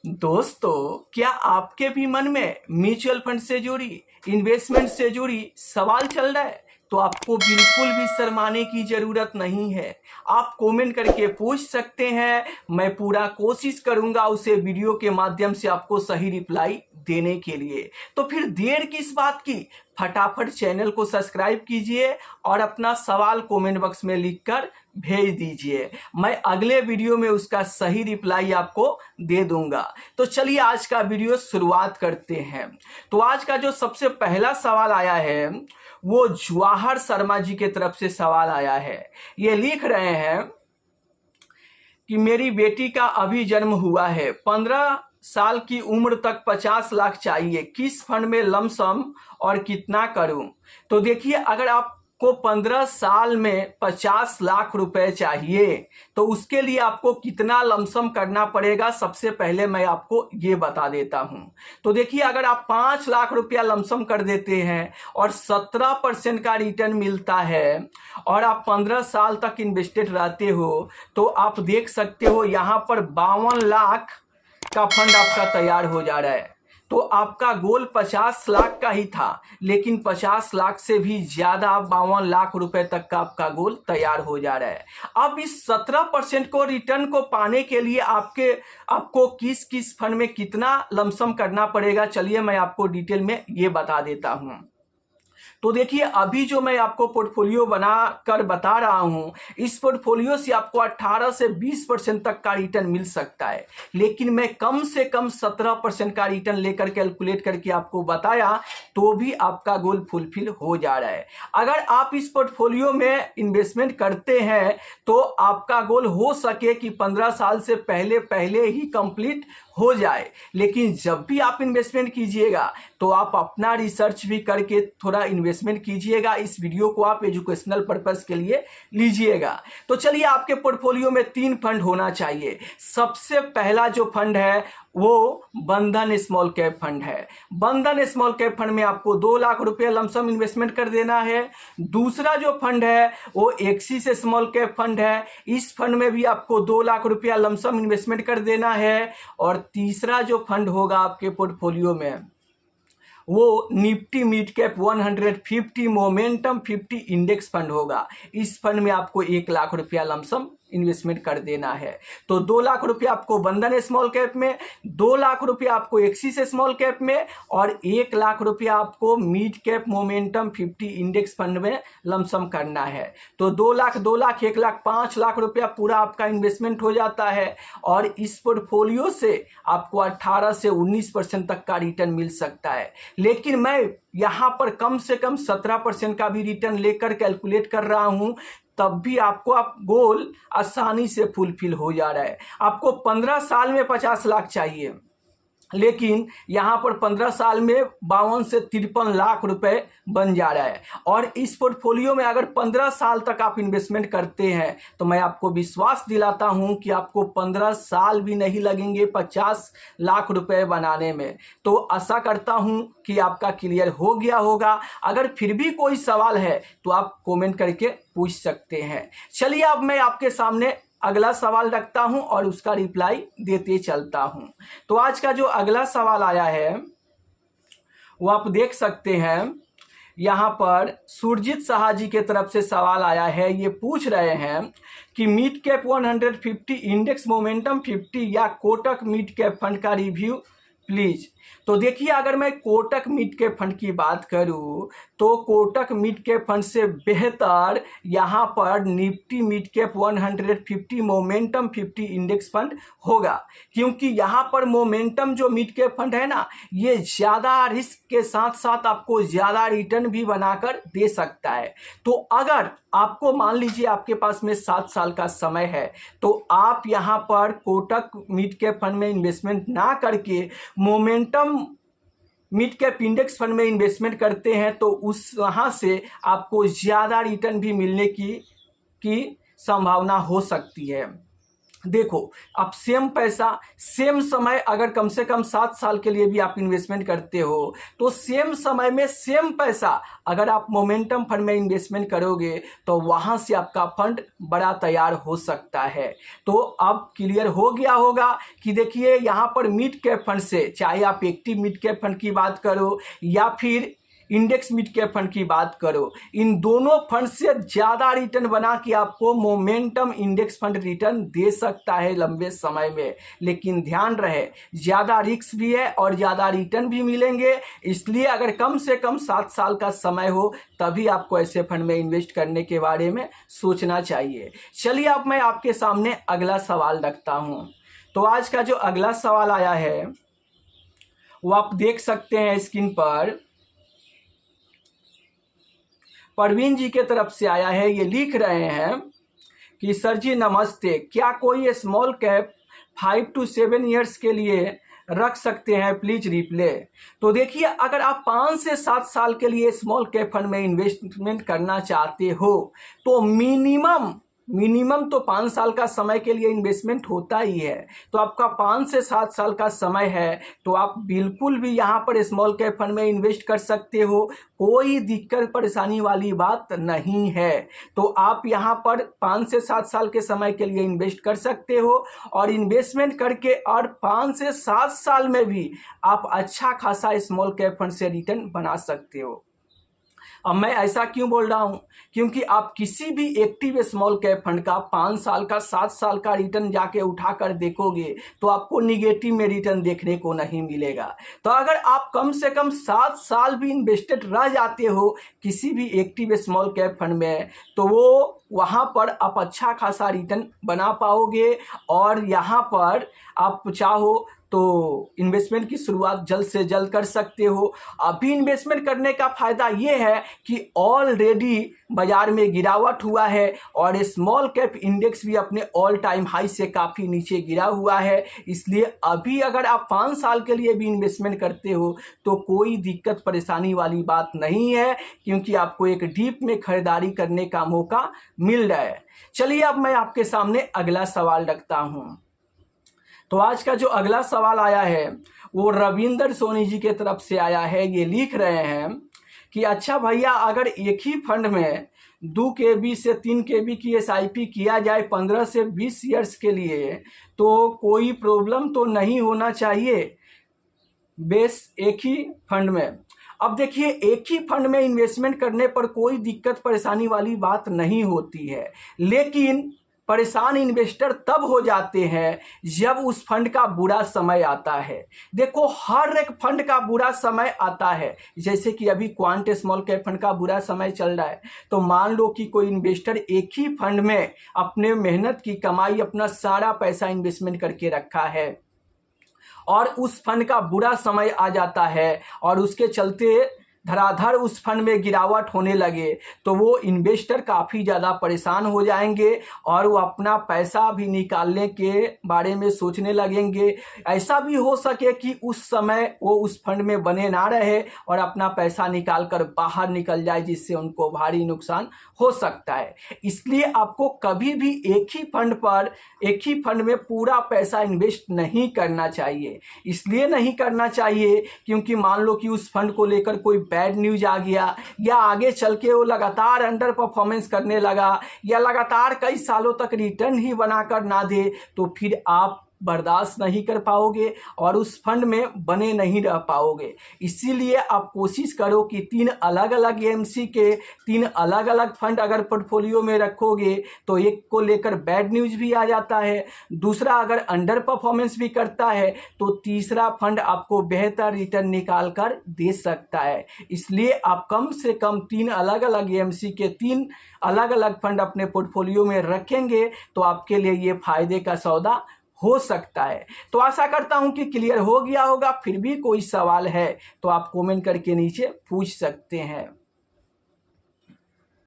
दोस्तों, क्या आपके भी मन में म्यूचुअल फंड से जुड़ी, इन्वेस्टमेंट से जुड़ी सवाल चल रहा है? तो आपको बिल्कुल भी शर्माने की ज़रूरत नहीं है। आप कमेंट करके पूछ सकते हैं। मैं पूरा कोशिश करूंगा उसे वीडियो के माध्यम से आपको सही रिप्लाई देने के लिए। तो फिर देर किस बात की, फटाफट चैनल को सब्सक्राइब कीजिए और अपना सवाल कमेंट बॉक्स में लिखकर भेज दीजिए। मैं अगले वीडियो में उसका सही रिप्लाई आपको दे दूंगा। तो चलिए आज का वीडियो शुरुआत करते हैं। तो आज का जो सबसे पहला सवाल आया है वो जवाहर शर्मा जी के तरफ से सवाल आया है। ये लिख रहे हैं कि मेरी बेटी का अभी जन्म हुआ है, 15 साल की उम्र तक 50 लाख चाहिए, किस फंड में लमसम और कितना करूं? तो देखिए, अगर आपको 15 साल में 50 लाख रुपए चाहिए तो उसके लिए आपको कितना लमसम करना पड़ेगा, सबसे पहले मैं आपको ये बता देता हूं। तो देखिए, अगर आप 5 लाख रुपया लमसम कर देते हैं और 17% का रिटर्न मिलता है और आप 15 साल तक इन्वेस्टेड रहते हो तो आप देख सकते हो यहाँ पर 52 लाख का फंड आपका तैयार हो जा रहा है। तो आपका गोल 50 लाख का ही था, लेकिन 50 लाख से भी ज्यादा 52 लाख रुपए तक का आपका गोल तैयार हो जा रहा है। अब इस 17% को रिटर्न को पाने के लिए आपको किस किस फंड में कितना लमसम करना पड़ेगा, चलिए मैं आपको डिटेल में ये बता देता हूं। तो देखिए, अभी जो मैं आपको पोर्टफोलियो बना कर बता रहा हूं, इस पोर्टफोलियो से आपको 18 से 20% तक का रिटर्न मिल सकता है, लेकिन मैं कम से कम 17% का रिटर्न लेकर कैलकुलेट करके आपको बताया तो भी आपका गोल फुलफिल हो जा रहा है। अगर आप इस पोर्टफोलियो में इन्वेस्टमेंट करते हैं तो आपका गोल हो सके कि 15 साल से पहले ही कंप्लीट हो जाए, लेकिन जब भी आप इन्वेस्टमेंट कीजिएगा तो आप अपना रिसर्च भी करके थोड़ा इन्वेस्टमेंट कीजिएगा। इस वीडियो को आप एजुकेशनल पर्पस के लिए लीजिएगा। तो चलिए, आपके पोर्टफोलियो में 3 फंड होना चाहिए। सबसे पहला जो फंड है वो बंधन स्मॉल कैप फंड है। बंधन स्मॉल कैप फंड में आपको 2 लाख रुपया लमसम इन्वेस्टमेंट कर देना है। दूसरा जो फंड है वो एक्सिस स्मॉल कैप फंड है। इस फंड में भी आपको 2 लाख रुपया लमसम इन्वेस्टमेंट कर देना है। और तीसरा जो फंड होगा आपके पोर्टफोलियो में वो Nifty mid cap 150 momentum 50 index fund होगा। इस फंड में आपको 1 लाख रुपया लमसम इन्वेस्टमेंट कर देना है। तो 2 लाख रुपया आपको बंधन स्मॉल कैप में, 2 लाख रुपया आपको एक्सिस स्मॉल कैप में और 1 लाख रुपया आपको mid cap momentum 50 index fund में लमसम करना है। तो 2 लाख 2 लाख 1 लाख 5 लाख रुपया पूरा आपका इन्वेस्टमेंट हो जाता है और इस पोर्टफोलियो से आपको 18 से 19% तक का रिटर्न मिल सकता है। लेकिन मैं यहाँ पर कम से कम 17% का भी रिटर्न लेकर कैलकुलेट कर रहा हूँ, तब भी आपको आप गोल आसानी से फुलफिल हो जा रहा है। आपको 15 साल में 50 लाख चाहिए, लेकिन यहाँ पर 15 साल में 52 से 53 लाख रुपए बन जा रहा है। और इस पोर्टफोलियो में अगर 15 साल तक आप इन्वेस्टमेंट करते हैं तो मैं आपको विश्वास दिलाता हूं कि आपको 15 साल भी नहीं लगेंगे 50 लाख रुपए बनाने में। तो आशा करता हूं कि आपका क्लियर हो गया होगा। अगर फिर भी कोई सवाल है तो आप कमेंट करके पूछ सकते हैं। चलिए, अब मैं आपके सामने अगला सवाल रखता हूं और उसका रिप्लाई देते चलता हूं। तो आज का जो अगला सवाल आया है वो आप देख सकते हैं, यहाँ पर सुरजीत शाह जी के तरफ से सवाल आया है। ये पूछ रहे हैं कि मिड कैप 150 इंडेक्स मोमेंटम 50 या कोटक मिड कैप फंड का रिव्यू प्लीज। तो देखिए, अगर मैं कोटक मिड कैप फंड की बात करूं तो कोटक मिड कैप फंड से बेहतर यहाँ पर Nifty mid cap 150 momentum 50 index fund होगा, क्योंकि यहाँ पर मोमेंटम जो मिड कैप फंड है ना, ये ज़्यादा रिस्क के साथ साथ आपको ज़्यादा रिटर्न भी बनाकर दे सकता है। तो अगर आपको मान लीजिए आपके पास में 7 साल का समय है तो आप यहाँ पर कोटक मिड कैप फंड में इन्वेस्टमेंट ना करके momentum mid cap index fund में इन्वेस्टमेंट करते हैं तो उस वहाँ से आपको ज़्यादा रिटर्न भी मिलने की संभावना हो सकती है। देखो, आप सेम पैसा सेम समय अगर कम से कम 7 साल के लिए भी आप इन्वेस्टमेंट करते हो तो सेम समय में सेम पैसा अगर आप मोमेंटम फंड में इन्वेस्टमेंट करोगे तो वहां से आपका फंड बड़ा तैयार हो सकता है। तो अब क्लियर हो गया होगा कि देखिए यहाँ पर मिड कैप फंड से, चाहे आप एक्टिव मिड कैप फंड की बात करो या फिर इंडेक्स मिड कैप फंड की बात करो, इन दोनों फंड से ज़्यादा रिटर्न बना के आपको मोमेंटम इंडेक्स फंड रिटर्न दे सकता है लंबे समय में। लेकिन ध्यान रहे, ज़्यादा रिस्क भी है और ज़्यादा रिटर्न भी मिलेंगे, इसलिए अगर कम से कम 7 साल का समय हो तभी आपको ऐसे फंड में इन्वेस्ट करने के बारे में सोचना चाहिए। चलिए अब मैं आपके सामने अगला सवाल रखता हूँ। तो आज का जो अगला सवाल आया है वो आप देख सकते हैं स्क्रीन पर, परवीन जी के तरफ से आया है। ये लिख रहे हैं कि सर जी नमस्ते, क्या कोई स्मॉल कैप 5 to 7 ईयर्स के लिए रख सकते हैं, प्लीज रिप्ले। तो देखिए, अगर आप 5 से 7 साल के लिए स्मॉल कैप फंड में इन्वेस्टमेंट करना चाहते हो तो मिनिमम तो 5 साल का समय के लिए इन्वेस्टमेंट होता ही है। तो आपका 5 से 7 साल का समय है तो आप बिल्कुल भी यहाँ पर स्मॉल कैप फंड में इन्वेस्ट कर सकते हो, कोई दिक्कत परेशानी वाली बात नहीं है। तो आप यहाँ पर 5 से 7 साल के समय के लिए इन्वेस्ट कर सकते हो और इन्वेस्टमेंट करके और 5 से 7 साल में भी आप अच्छा खासा स्मॉल कैप फंड से रिटर्न बना सकते हो। अब मैं ऐसा क्यों बोल रहा हूं, क्योंकि आप किसी भी एक्टिव स्मॉल कैप फंड का 5 साल का 7 साल का रिटर्न जाके उठाकर देखोगे तो आपको निगेटिव में रिटर्न देखने को नहीं मिलेगा। तो अगर आप कम से कम 7 साल भी इन्वेस्टेड रह जाते हो किसी भी एक्टिव स्मॉल कैप फंड में तो वो वहाँ पर आप अच्छा खासा रिटर्न बना पाओगे और यहाँ पर आप चाहो तो इन्वेस्टमेंट की शुरुआत जल्द से जल्द कर सकते हो। अभी इन्वेस्टमेंट करने का फायदा ये है कि ऑलरेडी बाजार में गिरावट हुआ है और स्मॉल कैप इंडेक्स भी अपने ऑल टाइम हाई से काफ़ी नीचे गिरा हुआ है। इसलिए अभी अगर आप 5 साल के लिए भी इन्वेस्टमेंट करते हो तो कोई दिक्कत परेशानी वाली बात नहीं है, क्योंकि आपको एक डीप में खरीदारी करने का मौका मिल रहा है। चलिए अब मैं आपके सामने अगला सवाल रखता हूँ। तो आज का जो अगला सवाल आया है वो रविंदर सोनी जी के तरफ से आया है। ये लिख रहे हैं कि अच्छा भैया, अगर एक ही फंड में 2 KB से 3 KB की SIP किया जाए 15 से 20 ईयर्स के लिए तो कोई प्रॉब्लम तो नहीं होना चाहिए बेस एक ही फंड में। अब देखिए, एक ही फंड में इन्वेस्टमेंट करने पर कोई दिक्कत परेशानी वाली बात नहीं होती है, लेकिन परेशान इन्वेस्टर तब हो जाते हैं जब उस फंड का बुरा समय आता है। देखो, हर एक फंड का बुरा समय आता है, जैसे कि अभी क्वांट स्मॉल कैप फंड का बुरा समय चल रहा है। तो मान लो कि कोई इन्वेस्टर एक ही फंड में अपने मेहनत की कमाई, अपना सारा पैसा इन्वेस्टमेंट करके रखा है और उस फंड का बुरा समय आ जाता है और उसके चलते धड़ाधड़ उस फंड में गिरावट होने लगे तो वो इन्वेस्टर काफ़ी ज़्यादा परेशान हो जाएंगे और वो अपना पैसा भी निकालने के बारे में सोचने लगेंगे। ऐसा भी हो सके कि उस समय वो उस फंड में बने ना रहे और अपना पैसा निकाल कर बाहर निकल जाए, जिससे उनको भारी नुकसान हो सकता है। इसलिए आपको कभी भी एक ही फंड में पूरा पैसा इन्वेस्ट नहीं करना चाहिए। इसलिए नहीं करना चाहिए क्योंकि मान लो कि उस फंड को लेकर कोई बैड न्यूज आ गया या आगे चल के वो लगातार अंडर परफॉर्मेंस करने लगा या लगातार कई सालों तक रिटर्न ही बनाकर ना दे तो फिर आप बर्दाश्त नहीं कर पाओगे और उस फंड में बने नहीं रह पाओगे। इसीलिए आप कोशिश करो कि 3 अलग अलग AMC के 3 अलग अलग फंड अगर पोर्टफोलियो में रखोगे तो एक को लेकर बैड न्यूज भी आ जाता है, दूसरा अगर अंडर परफॉर्मेंस भी करता है तो तीसरा फंड आपको बेहतर रिटर्न निकाल कर दे सकता है। इसलिए आप कम से कम 3 अलग अलग AMC के 3 अलग अलग फंड अपने पोर्टफोलियो में रखेंगे तो आपके लिए ये फायदे का सौदा हो सकता है। तो आशा करता हूं कि क्लियर हो गया होगा। फिर भी कोई सवाल है तो आप कमेंट करके नीचे पूछ सकते हैं।